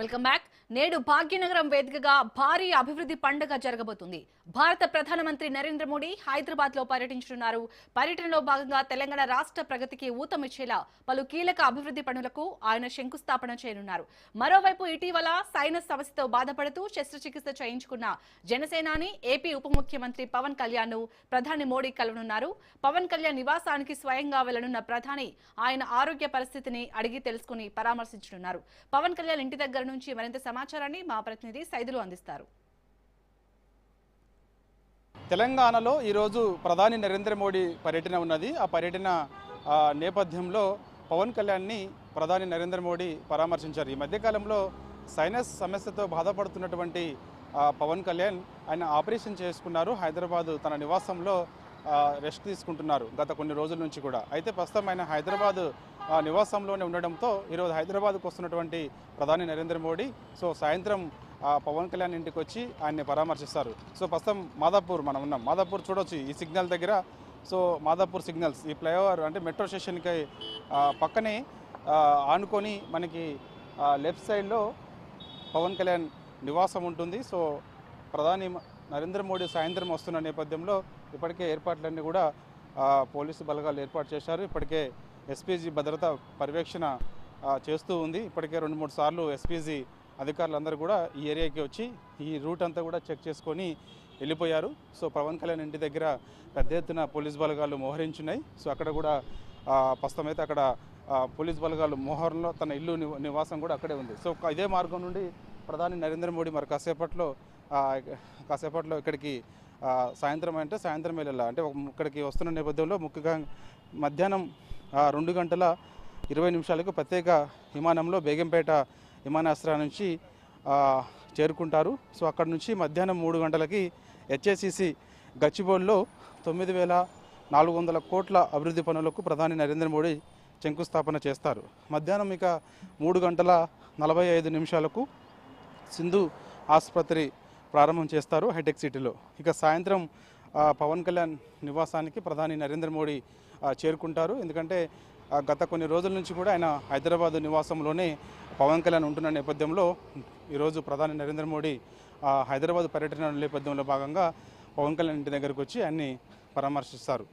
Welcome back. నేడు భాగ్యనగరం వేదికగా భారీ అభివృద్ధి పండుగ జరగబోతుంది. భారత ప్రధానమంత్రి నరేంద్ర మోడీ హైదరాబాద్ లో పర్యటించనున్నారు. పర్యటనలో భాగంగా తెలంగాణ రాష్ట్ర ప్రగతికి ఊతమిచ్చేలా పలు కీలక అభివృద్ధి పనులకు ఆయన శంకుస్థాపన చేయనున్నారు. మరోవైపు ఇటీవల సైనస్ సమస్యతో బాధపడుతూ శస్త్రచికిత్స చేయించుకున్న జనసేనాని ఏపీ ఉప ముఖ్యమంత్రి పవన్ కళ్యాణ్ ను ప్రధాని మోడీ కలవనున్నారు. పవన్ కళ్యాణ్ నివాసానికి స్వయంగా వెళ్లనున్న ప్రధాని ఆయన ఆరోగ్య పరిస్థితిని అడిగి తెలుసుకుని పరామర్శించనున్నారు. పవన్ కళ్యాణ్ ఇంటి దగ్గర నుంచి మరింత సమాచారాన్ని మా ప్రతినిధి సైదులు అందిస్తారు. తెలంగాణలో ఈరోజు ప్రధాని నరేంద్ర మోడీ పర్యటన ఉన్నది. ఆ పర్యటన నేపథ్యంలో పవన్ కళ్యాణ్ని ప్రధాని నరేంద్ర మోడీ పరామర్శించారు. ఈ మధ్యకాలంలో సైనస్ సమస్యతో బాధపడుతున్నటువంటి పవన్ కళ్యాణ్ ఆయన ఆపరేషన్ చేసుకున్నారు. హైదరాబాద్ తన నివాసంలో రెస్ట్ తీసుకుంటున్నారు గత కొన్ని రోజుల నుంచి కూడా. అయితే ప్రస్తుతం ఆయన హైదరాబాద్ నివాసంలోనే ఉండడంతో ఈరోజు హైదరాబాద్కు వస్తున్నటువంటి ప్రధాని నరేంద్ర మోడీ సాయంత్రం పవన్ కళ్యాణ్ ఇంటికి వచ్చి ఆయన్ని పరామర్శిస్తారు. ప్రస్తుతం మాదాపూర్ మనం ఉన్నాం. మాదాపూర్ చూడవచ్చు ఈ సిగ్నల్ దగ్గర. మాదాపూర్ సిగ్నల్స్ ఈ ఫ్లైఓవర్ అంటే మెట్రో స్టేషన్కి పక్కనే ఆనుకొని మనకి లెఫ్ట్ సైడ్లో పవన్ కళ్యాణ్ నివాసం ఉంటుంది. ప్రధాని నరేంద్ర మోడీ సాయంత్రం వస్తున్న నేపథ్యంలో ఇప్పటికే ఏర్పాట్లన్నీ కూడా పోలీసు బలగాలు ఏర్పాటు చేశారు. ఇప్పటికే ఎస్పీజీ భద్రత పర్యవేక్షణ చేస్తూ ఉంది. ఇప్పటికే 2-3 సార్లు ఎస్పీజీ అధికారులందరూ కూడా ఈ ఏరియాకి వచ్చి ఈ రూట్ అంతా కూడా చెక్ చేసుకొని వెళ్ళిపోయారు. పవన్ కళ్యాణ్ ఇంటి దగ్గర పెద్ద ఎత్తున పోలీస్ బలగాలు మోహరించున్నాయి. అక్కడ కూడా ప్రస్తుతం అయితే అక్కడ పోలీస్ బలగాలు మోహరంలో తన ఇల్లు నివాసం కూడా అక్కడే ఉంది. ఇదే మార్గం నుండి ప్రధాని నరేంద్ర మోడీ మరి కాసేపట్లో ఇక్కడికి సాయంత్రం వెళ్ళాలి. అంటే ఇక్కడికి వస్తున్న నేపథ్యంలో ముఖ్యంగా మధ్యాహ్నం 2:20 ప్రత్యేక విమానంలో బేగంపేట విమానాశ్రయం నుంచి చేరుకుంటారు. అక్కడ నుంచి మధ్యాహ్నం 3 గంటలకి హెచ్ఏసిసి గచ్చిబౌలిలో 9,400 కోట్ల అభివృద్ధి పనులకు ప్రధాని నరేంద్ర మోడీ శంకుస్థాపన చేస్తారు. మధ్యాహ్నం 3:45 సింధు ఆసుపత్రి ప్రారంభం చేస్తారు హైటెక్ సిటీలో. సాయంత్రం పవన్ కళ్యాణ్ నివాసానికి ప్రధాని నరేంద్ర మోడీ చేరుకుంటారు. ఎందుకంటే గత కొన్ని రోజుల నుంచి కూడా ఆయన హైదరాబాద్ నివాసంలోనే పవన్ కళ్యాణ్ ఉంటున్న నేపథ్యంలో ఈరోజు ప్రధాని నరేంద్ర మోడీ హైదరాబాద్ పర్యటన నేపథ్యంలో భాగంగా పవన్ కళ్యాణ్ ఇంటి దగ్గరకు వచ్చి ఆయన్ని పరామర్శిస్తారు.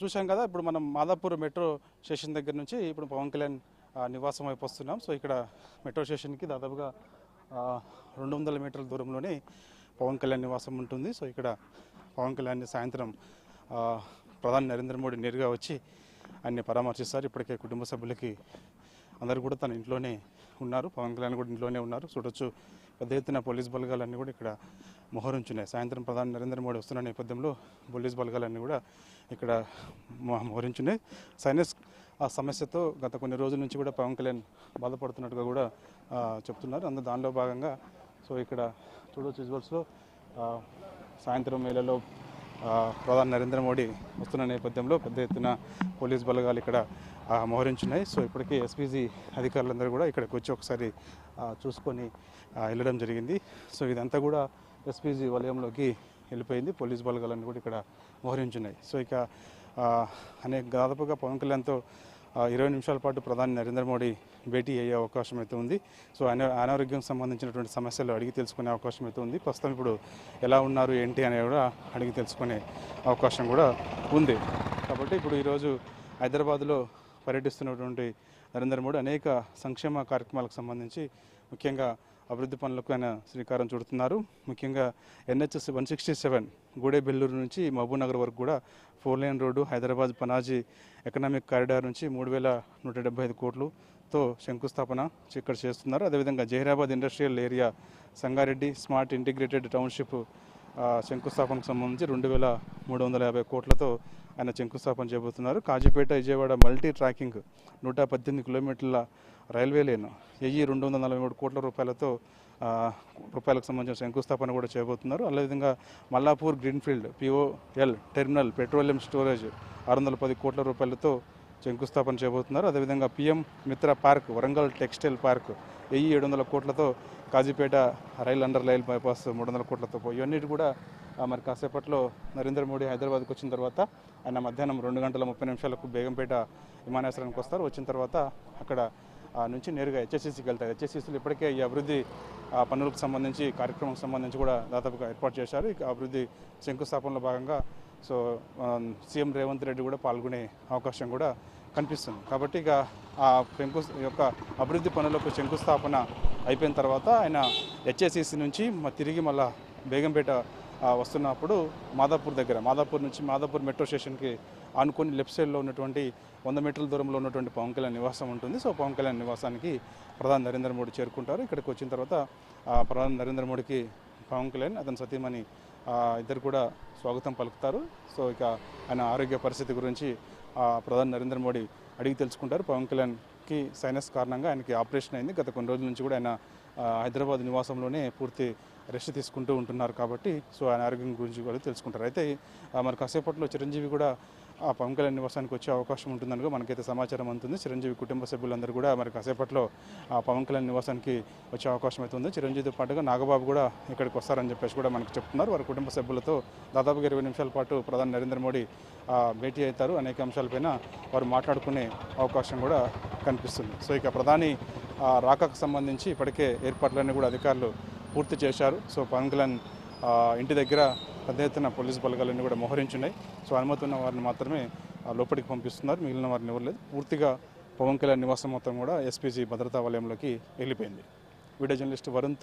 చూసాం కదా, ఇప్పుడు మనం మాదాపూర్ మెట్రో స్టేషన్ దగ్గర నుంచి ఇప్పుడు పవన్ కళ్యాణ్ నివాసం వైపు వస్తున్నాం. ఇక్కడ మెట్రో స్టేషన్కి దాదాపుగా 200 మీటర్ల దూరంలోనే పవన్ కళ్యాణ్ నివాసం ఉంటుంది. ఇక్కడ పవన్ కళ్యాణ్ని సాయంత్రం ప్రధాని నరేంద్ర మోడీ నేరుగా వచ్చి ఆయన్ని పరామర్శిస్తారు. ఇప్పటికే కుటుంబ సభ్యులకి అందరూ కూడా తన ఇంట్లోనే ఉన్నారు. పవన్ కళ్యాణ్ కూడా ఇంట్లోనే ఉన్నారు. చూడొచ్చు పెద్ద ఎత్తున పోలీస్ బలగాలన్నీ కూడా ఇక్కడ మోహరించున్నాయి. సాయంత్రం ప్రధాని నరేంద్ర మోడీ వస్తున్న నేపథ్యంలో పోలీస్ బలగాలన్నీ కూడా ఇక్కడ మోహరించున్నాయి. సైనస్ సమస్యతో గత కొన్ని రోజుల నుంచి కూడా పవన్ కళ్యాణ్ బాధపడుతున్నట్టుగా కూడా చెప్తున్నారు. దానిలో భాగంగా ఇక్కడ చూడవచ్చు విజువల్స్లో సాయంత్రం వేళలో ప్రధాని నరేంద్ర మోడీ వస్తున్న నేపథ్యంలో పెద్ద ఎత్తున పోలీస్ బలగాలు ఇక్కడ మోహరించున్నాయి. ఇప్పటికీ ఎస్పీజీ అధికారులందరూ కూడా ఇక్కడికి వచ్చి ఒకసారి చూసుకొని వెళ్ళడం జరిగింది. ఇదంతా కూడా ఎస్పీజీ వలయంలోకి వెళ్ళిపోయింది. పోలీస్ బలగాలన్నీ కూడా ఇక్కడ మోహరించున్నాయి. దాదాపుగా పవన్ కళ్యాణ్తో 20 నిమిషాల పాటు ప్రధాని నరేంద్ర మోడీ భేటీ అయ్యే అవకాశం అయితే ఉంది. అనారోగ్యం సంబంధించినటువంటి సమస్యలు అడిగి తెలుసుకునే అవకాశం అయితే ఉంది. ప్రస్తుతం ఇప్పుడు ఎలా ఉన్నారు ఏంటి అనేది కూడా అడిగి తెలుసుకునే అవకాశం కూడా ఉంది. కాబట్టి ఇప్పుడు ఈరోజు హైదరాబాద్లో పర్యటిస్తున్నటువంటి నరేంద్ర మోడీ అనేక సంక్షేమ కార్యక్రమాలకు సంబంధించి ముఖ్యంగా అభివృద్ధి పనులకు ఆయన శ్రీకారం చుడుతున్నారు. ముఖ్యంగా NH 167 గూడెబెల్లూరు నుంచి మహబూబ్నగర్ వరకు కూడా 4 lane road, Hyderabad Panaji economic corridor నుంచి 3,175 కోట్లతో శంకుస్థాపన ఇక్కడ చేస్తున్నారు. అదేవిధంగా Zaheerabad industrial area Sangareddy smart integrated township శంకుస్థాపనకు సంబంధించి 2,350 కోట్లతో ఆయన శంకుస్థాపన చేయబోతున్నారు. కాజీపేట విజయవాడ మల్టీ ట్రాకింగ్ 118 కిలోమీటర్ల రైల్వే లేన్ 1,243 కోట్ల రూపాయలకు సంబంధించిన శంకుస్థాపన కూడా చేయబోతున్నారు. అదేవిధంగా Mallapur greenfield POL terminal petroleum storage 610 కోట్ల రూపాయలతో శంకుస్థాపన చేయబోతున్నారు. అదేవిధంగా PM మిత్ర పార్క్ వరంగల్ టెక్స్టైల్ పార్క్ 1,700 కోట్లతో, కాజీపేట అండర్ రైల్ బైపాస్ 300 కోట్లతో ఇవన్నిటి కూడా మరి కాసేపట్లో నరేంద్ర మోడీ హైదరాబాద్కి వచ్చిన తర్వాత ఆయన మధ్యాహ్నం 2:30 బేగంపేట విమానాశ్రయానికి వస్తారు. వచ్చిన తర్వాత అక్కడ నుంచి నేరుగా హెచ్ఎస్సీసీకి వెళ్తారు. హెచ్ఎస్సీసీలు ఇప్పటికే ఈ అభివృద్ధి పనులకు సంబంధించి కార్యక్రమం సంబంధించి కూడా దాదాపుగా ఏర్పాటు చేశారు. ఇక అభివృద్ధి శంకుస్థాపనలో భాగంగా సో సీఎం రేవంత్ రెడ్డి కూడా పాల్గొనే అవకాశం కూడా కనిపిస్తుంది. కాబట్టి ఇక ఆ యొక్క అభివృద్ధి పనులకు శంకుస్థాపన అయిపోయిన తర్వాత ఆయన హెచ్ఎస్సీసీ నుంచి తిరిగి మళ్ళా బేగంపేట వస్తున్నప్పుడు మాదాపూర్ నుంచి మాదాపూర్ మెట్రో స్టేషన్కి ఆనుకొని లెఫ్ట్ సైడ్లో ఉన్నటువంటి 100 మీటర్ల దూరంలో ఉన్నటువంటి పవన్ కళ్యాణ్ నివాసం ఉంటుంది. సో పవన్ కళ్యాణ్ నివాసానికి ప్రధాని నరేంద్ర మోడీ చేరుకుంటారు. ఇక్కడికి వచ్చిన తర్వాత ప్రధాని నరేంద్ర మోడీకి పవన్ కళ్యాణ్ అతని సతీమణి ఇద్దరు కూడా స్వాగతం పలుకుతారు. సో ఇక ఆయన ఆరోగ్య పరిస్థితి గురించి ప్రధాని నరేంద్ర మోడీ అడిగి తెలుసుకుంటారు. పవన్ కళ్యాణ్కి సైనస్ కారణంగా ఆయనకి ఆపరేషన్ అయింది. గత కొన్ని రోజుల నుంచి కూడా ఆయన హైదరాబాద్ నివాసంలోనే పూర్తి రెస్ట్ తీసుకుంటూ ఉంటున్నారు. కాబట్టి సో ఆయన ఆరోగ్యం గురించి కూడా తెలుసుకుంటారు. అయితే మరి కాసేపట్లో చిరంజీవి కూడా పవన్ కళ్యాణ్ నివాసానికి వచ్చే అవకాశం ఉంటుందని మనకైతే సమాచారం అందుతుంది. చిరంజీవి కుటుంబ సభ్యులందరూ కూడా మరి కాసేపట్లో పవన్ కళ్యాణ్ నివాసానికి వచ్చే అవకాశం అయితే ఉంది. చిరంజీవితో పాటుగా నాగబాబు కూడా ఇక్కడికి వస్తారని చెప్పేసి కూడా మనకు చెప్తున్నారు. వారి కుటుంబ సభ్యులతో దాదాపుగా 20 నిమిషాల పాటు ప్రధాని నరేంద్ర మోడీ భేటీ అవుతారు. అనేక అంశాలపైన వారు మాట్లాడుకునే అవకాశం కూడా కనిపిస్తుంది. సో ఇక ప్రధాని రాకకు సంబంధించి ఇప్పటికే ఏర్పాట్లన్నీ కూడా అధికారులు పూర్తి చేశారు. సో పవన్ కళ్యాణ్ ఇంటి దగ్గర పెద్ద ఎత్తున పోలీసు బలగాలన్నీ కూడా మోహరించున్నాయి. సో అనుమతి ఉన్న వారిని మాత్రమే లోపలికి పంపిస్తున్నారు. మిగిలిన వారిని ఎవరు లేదు. పూర్తిగా పవన్ కళ్యాణ్ నివాసం మొత్తం కూడా ఎస్పీజీ భద్రతా వలయంలోకి వెళ్ళిపోయింది. Video journalist Varun